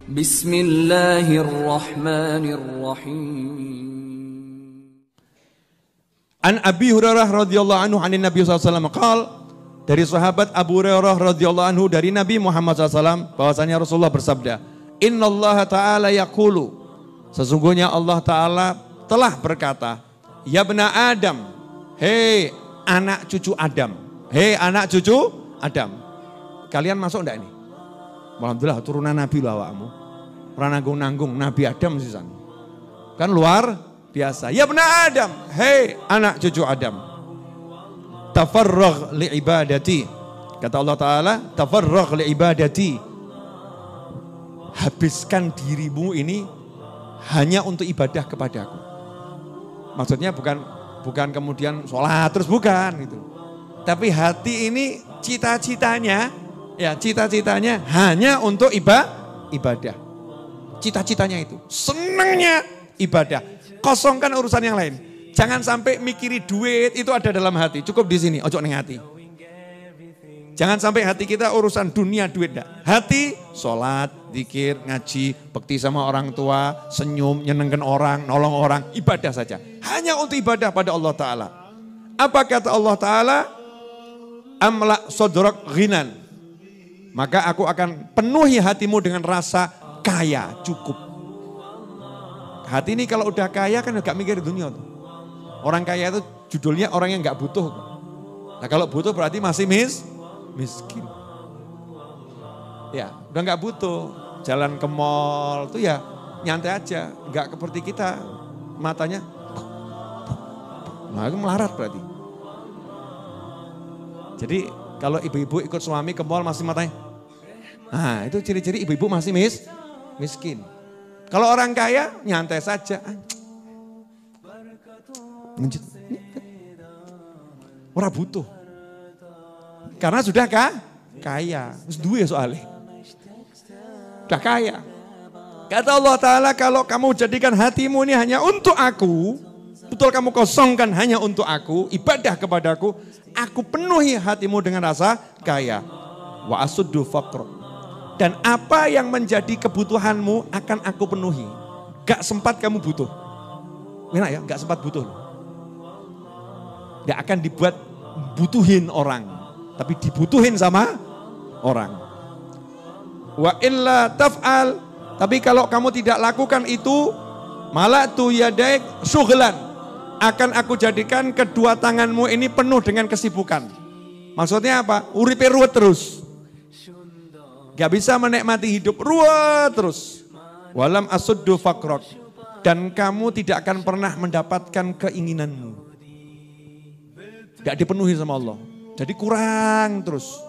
Bismillahirrahmanirrahim. An Abi Hurairah radhiyallahu anhu anin Nabi sallallahu alaihi wasallam qala, dari sahabat Abu Hurairah radhiyallahu anhu dari Nabi Muhammad SAW bahwasanya Rasulullah bersabda, Innallaha ta'ala yaqulu, sesungguhnya Allah Ta'ala telah berkata, Ya bena Adam, hei anak cucu Adam, hei anak cucu Adam. Kalian masuk enggak ini? Alhamdulillah turunan Nabi lah awakmu. Ora nanggung-nanggung Nabi Adam sisan. Kan luar biasa. Ya bena Adam, hei anak cucu Adam. Tafarragh li ibadati. Kata Allah Ta'ala, tafarragh li ibadati. Habiskan dirimu ini hanya untuk ibadah kepadaku. Maksudnya bukan kemudian sholat terus, bukan gitu. Tapi hati ini cita-citanya hanya untuk ibadah. Cita-citanya itu, senangnya ibadah. Kosongkan urusan yang lain. Jangan sampai mikiri duit itu ada dalam hati. Cukup di sini, ojo ning hati. Jangan sampai hati kita urusan dunia duit enggak. Hati sholat, zikir, ngaji, bekti sama orang tua, senyum, nyenengkan orang, nolong orang, ibadah saja. Hanya untuk ibadah pada Allah Ta'ala. Apa kata Allah Ta'ala? Amla sodrak ghinan. Maka aku akan penuhi hatimu dengan rasa kaya, cukup. Hati ini kalau udah kaya kan gak mikir dunia tuh. Orang kaya itu judulnya orang yang gak butuh. Nah kalau butuh berarti masih miskin. Ya, udah gak butuh. Jalan ke mall tuh ya nyantai aja. Gak seperti kita, matanya. Nah itu melarat berarti. Jadi kalau ibu-ibu ikut suami ke mall masih matanya. Nah itu ciri-ciri ibu-ibu masih miskin. Kalau orang kaya nyantai saja. Orang butuh. Karena sudah kaya. Duwe soalnya. Sudah kaya. Kata Allah Ta'ala, kalau kamu jadikan hatimu ini hanya untuk aku, betul kamu kosongkan hanya untuk aku, ibadah kepadaku, aku penuhi hatimu dengan rasa kaya. Wa asuddu faqr. Dan apa yang menjadi kebutuhanmu akan aku penuhi. Gak sempat kamu butuh. Enak ya, gak sempat butuh. Gak akan dibuat butuhin orang, tapi dibutuhin sama orang. Wa illa taf'al, tapi kalau kamu tidak lakukan itu, malatu yadaik syughlan, akan aku jadikan kedua tanganmu ini penuh dengan kesibukan. Maksudnya apa? Uripe ruwet terus. Gak bisa menikmati hidup, ruwet terus. Walam asuddu faqrak, dan kamu tidak akan pernah mendapatkan keinginanmu. Gak dipenuhi sama Allah. Jadi kurang terus.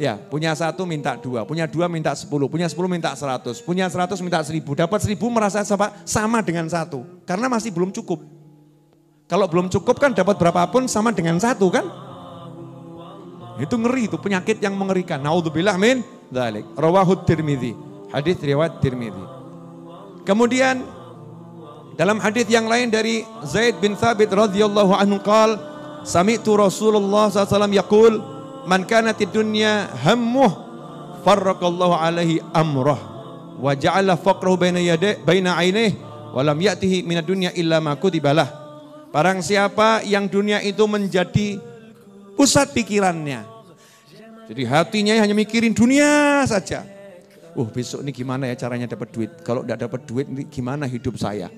Ya, punya 1 minta 2, punya 2 minta 10, punya 10 minta 100, punya 100 minta 1000. Dapat 1000 merasa sama dengan 1. Karena masih belum cukup. Kalau belum cukup kan dapat berapapun sama dengan 1 kan. Itu ngeri, itu penyakit yang mengerikan. Naudzubillah min dzalik. Rawahu Tirmidzi. Hadis riwayat Tirmidzi. Kemudian dalam hadis yang lain dari Zaid bin Thabit radhiyallahu anhu qala, Sami'tu Rasulullah SAW yaqul, man kanatid dunya hammuh farraqallahu alaihi amrah wa ja'ala faqrahu baina ainihi wa lam ya'tihi minad dunya illa ma kutibalah. Barang siapa yang dunia itu menjadi pusat pikirannya, jadi hatinya hanya mikirin dunia saja. Besok ini gimana ya caranya dapat duit? Kalau enggak dapat duit ini gimana hidup saya?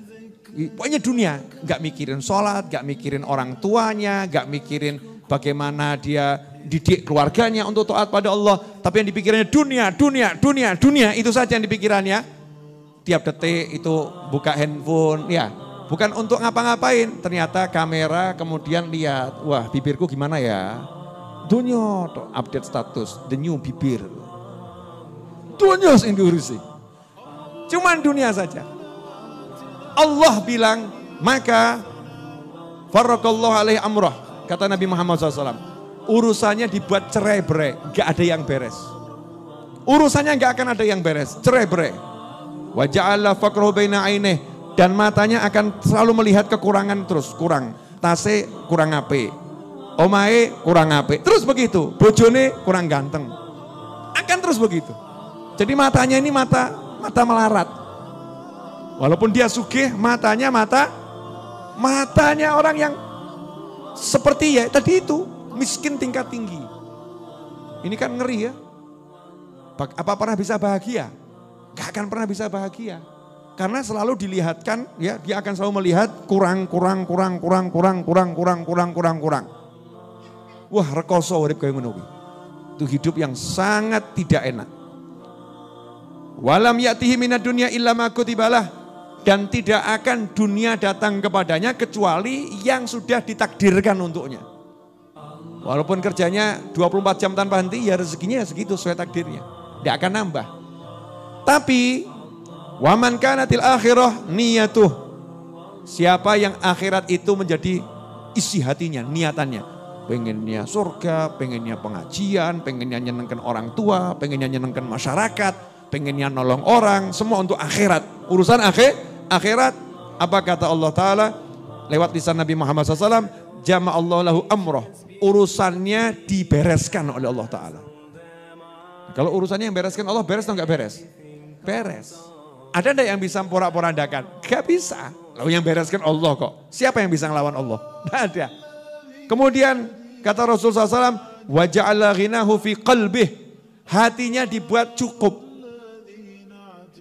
Pokoknya dunia, gak mikirin sholat, gak mikirin orang tuanya, gak mikirin bagaimana dia didik keluarganya untuk taat pada Allah. Tapi yang dipikirannya dunia, itu saja yang dipikirannya. Tiap detik itu buka handphone, ya bukan untuk ngapa-ngapain. Ternyata kamera kemudian lihat, wah bibirku gimana ya. Dunia, update status, the new bibir. Dunia yang diurusi. Cuman dunia saja. Allah bilang, maka farraqallahu alaihi amrah. Kata Nabi Muhammad SAW, urusannya dibuat cerai-berai, gak ada yang beres. Urusannya gak akan ada yang beres, cerai-berai. Wa ja'ala faqrahu baina ainih, dan matanya akan selalu melihat kekurangan terus, kurang. Tase kurang ape, omae kurang ape, terus begitu. Bojone kurang ganteng. Akan terus begitu. Jadi matanya ini mata mata melarat. Walaupun dia sugih, matanya matanya orang yang seperti ya tadi itu, miskin tingkat tinggi. Ini kan ngeri ya. Apa pernah bisa bahagia? Gak akan pernah bisa bahagia. Karena selalu dilihatkan, ya dia akan selalu melihat kurang. Wah, rekoso urip kaya ngono kuwi. Itu hidup yang sangat tidak enak. Walam ya'tihi minad dunya illa ma kutibalah. Dan tidak akan dunia datang kepadanya kecuali yang sudah ditakdirkan untuknya. Walaupun kerjanya 24 jam tanpa henti, ya rezekinya segitu sesuai takdirnya. Tidak akan nambah. Tapi waman kanatil akhirah niyatuh. Siapa yang akhirat itu menjadi isi hatinya, niatannya. Pengennya surga, pengennya pengajian, pengennya nyenengkan orang tua, pengennya nyenengkan masyarakat, pengennya nolong orang, semua untuk akhirat. Urusan akhirat, apa kata Allah Ta'ala lewat lisan Nabi Muhammad SAW, jama'allahu lahu amroh. Urusannya dibereskan oleh Allah Ta'ala. Kalau urusannya yang bereskan Allah, beres atau enggak beres? Beres. Ada enggak yang bisa porak-porandakan? Gak bisa. Lalu yang bereskan Allah kok. Siapa yang bisa ngelawan Allah? Tidak ada. Kemudian kata Rasulullah SAW, wa ja'ala ghinahu fi qalbih. Hatinya dibuat cukup.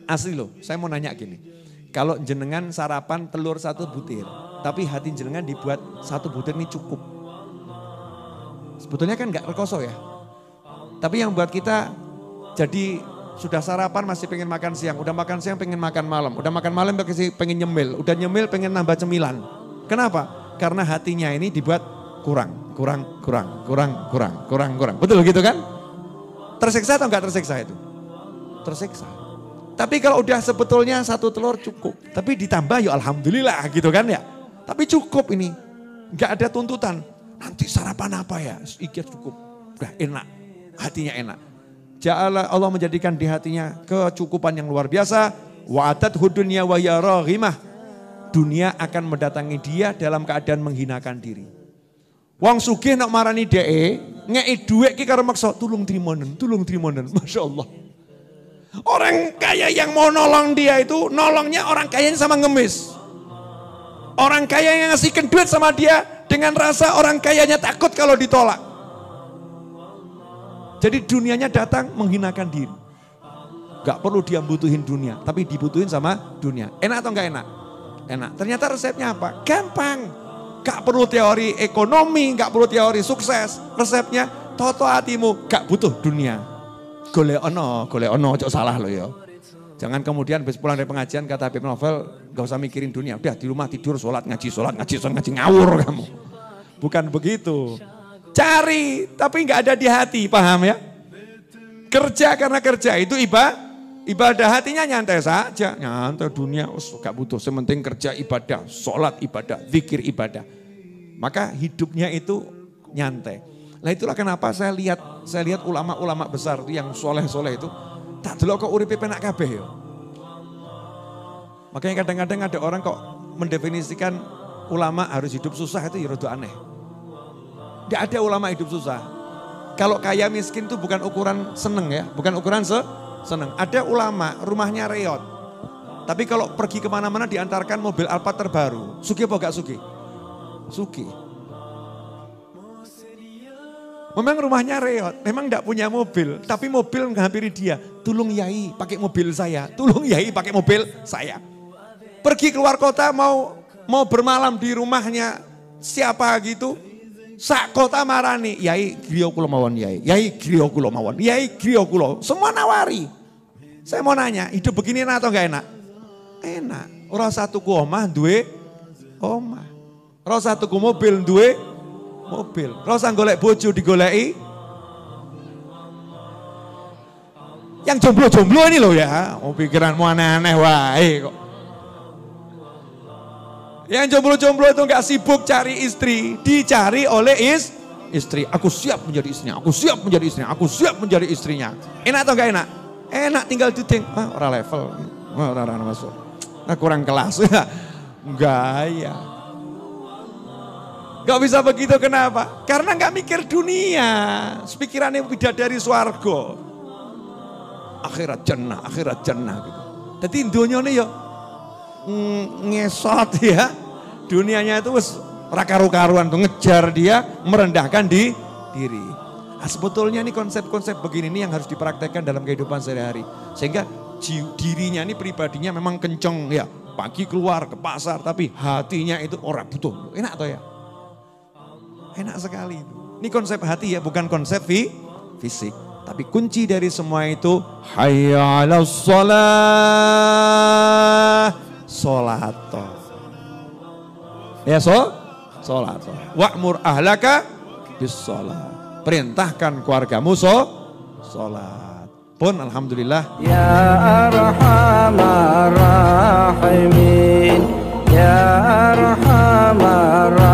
Asli loh, saya mau nanya gini. Kalau jenengan sarapan telur 1 butir, tapi hati jenengan dibuat 1 butir ini cukup. Sebetulnya kan gak rekoso ya. Tapi yang buat kita jadi sudah sarapan masih pengen makan siang, udah makan siang pengen makan malam, udah makan malam pengen nyemil, udah nyemil pengen nambah cemilan. Kenapa? Karena hatinya ini dibuat kurang. Betul gitu kan? Tersiksa atau enggak tersiksa itu? Tersiksa. Tapi kalau udah sebetulnya 1 telur cukup. Tapi ditambah ya alhamdulillah gitu kan ya. Tapi cukup ini. Enggak ada tuntutan. Nanti sarapan apa ya? Iki cukup. Udah enak. Hatinya enak. Ja'ala Allah menjadikan di hatinya kecukupan yang luar biasa. Wa'atat hudunya wa ya raghimah. Dunia akan mendatangi dia dalam keadaan menghinakan diri. Wong sugih nak marani dhek, ngeki dhuwit ki karo maksa tulung trimonen. Masya Allah. Orang kaya yang mau nolong dia itu, nolongnya orang kayanya sama ngemis. Orang kaya yang ngasihkan duit sama dia, dengan rasa orang kayanya takut kalau ditolak. Jadi dunianya datang menghinakan diri. Gak perlu dia butuhin dunia, tapi dibutuhin sama dunia. Enak atau gak enak? Enak. Ternyata resepnya apa? Gampang. Gak perlu teori ekonomi, gak perlu teori sukses. Resepnya, toto hatimu, gak butuh dunia. Golek ono, cok salah lo ya. Jangan kemudian habis pulang dari pengajian kata Habib Novel, gak usah mikirin dunia. Udah di rumah tidur, sholat, ngaji, ngawur kamu. Bukan begitu. Cari, tapi gak ada di hati, paham ya? Kerja karena kerja itu ibadah, hatinya nyantai saja. Nyantai dunia, gak butuh. Sementing kerja ibadah, sholat ibadah, zikir ibadah. Maka hidupnya itu nyantai. Nah itulah kenapa saya lihat ulama-ulama besar yang soleh-soleh itu tak delok kok uripe penak kabeh ya. Makanya kadang-kadang ada orang kok mendefinisikan ulama harus hidup susah itu ya rada aneh. Tidak ada ulama hidup susah. Kalau kaya miskin itu bukan ukuran seneng ya, bukan ukuran seneng. Ada ulama rumahnya reot. Tapi kalau pergi kemana-mana diantarkan mobil Alphard terbaru. Sugih apa gak sugih? Sugih. Memang rumahnya reot, memang enggak punya mobil, tapi mobil menghampiri dia. Tolong yai pakai mobil saya, tolong yai pakai mobil saya. Pergi keluar kota mau bermalam di rumahnya siapa gitu, sak kota marani, yai griya kula mawon yai griya kula mawon, yai griya kula. Semua nawari. Saya mau nanya, hidup begini enak atau enggak enak? Enak. Ora usah tuku omah duwe omah. Ora usah tuku mobil duwe mobil. Rasa golek bojo digoleki. Yang jomblo-jomblo ini loh ya. Oh pikiranmu aneh-aneh wae kok. Yang jomblo-jomblo itu enggak sibuk cari istri, dicari oleh istri. Aku siap menjadi istrinya, aku siap menjadi istrinya, aku siap menjadi istrinya. Enak atau enggak enak? Enak tinggal duding. Ora level. Ora masuk. Kurang kelas. Gaya. Gak bisa begitu kenapa? Karena gak mikir dunia. Pikirannya bidadari swarga. Akhirat jannah gitu. Jadi dunia ini ya ngesot ya. Dunianya itu wis karu-karuan tuh ngejar dia, merendahkan diri. Nah, sebetulnya ini konsep-konsep begini ini yang harus dipraktekkan dalam kehidupan sehari-hari. Sehingga dirinya ini pribadinya memang kenceng ya. Pagi keluar ke pasar tapi hatinya itu orang butuh. Enak toh ya? Enak sekali itu. Ini konsep hati ya, bukan konsep fisik. Tapi kunci dari semua itu hayya 'alas shalah. Salat. Ya salat. Wa'mur ahlaka bis shalah. Perintahkan keluargamu salat. Pun alhamdulillah. Ya arhamar rahimin, ya arhamar